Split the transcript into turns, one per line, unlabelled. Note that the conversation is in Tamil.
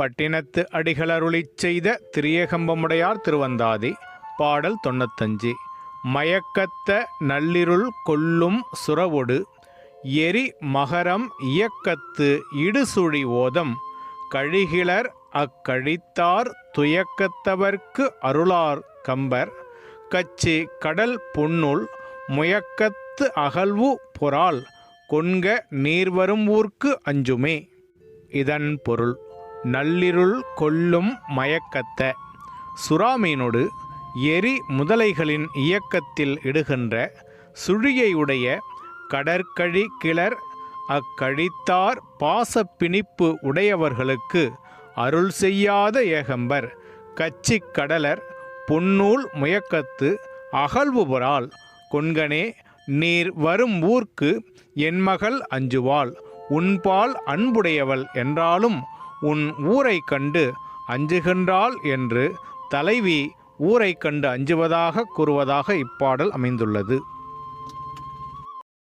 பட்டினத்து அடிகளருளிச் செய்த திரியகம்பமுடையார் திருவந்தாதி. பாடல் 95. மயக்கத்த நள்ளிருள் கொல்லும் சுரவொடு எரி மகரம் இயக்கத்து இடுசுழி ஓதம் கழிகிளர் அக்கழித்தார் துயக்கத்தவர்க்கு அருளார் கம்பர் கச்சி கடல் பொன்னுள் முயக்கத்து அகல்வு பொறால் கொண்க நீர்வரும் ஊர்க்கு அஞ்சுமே. இதன் பொருள்: நள்ளிருள் கொல்லும் மயக்கத்த சுறாமீனொடு எரி முதலைகளின் இயக்கத்தில் இடுகின்ற சுழியையுடைய கடற்கழி கிளர் அக்கழித்தார் பாசப்பிணிப்பு உடையவர்களுக்கு அருள் செய்யாத ஏகம்பர் கச்சி கடலர் பொன்னூல் முயக்கத்து அகல்வுபொறால் கொண்கனே நீர் வரும் ஊர்க்கு என் மகள் அஞ்சுவாள். உன்பால் அன்புடையவள் என்றாலும் உன் ஊரை கண்டு அஞ்சுகின்றாள் என்று தலைவி ஊரை கண்டு அஞ்சுவதாக கூறுவதாக இப்பாடல் அமைந்துள்ளது.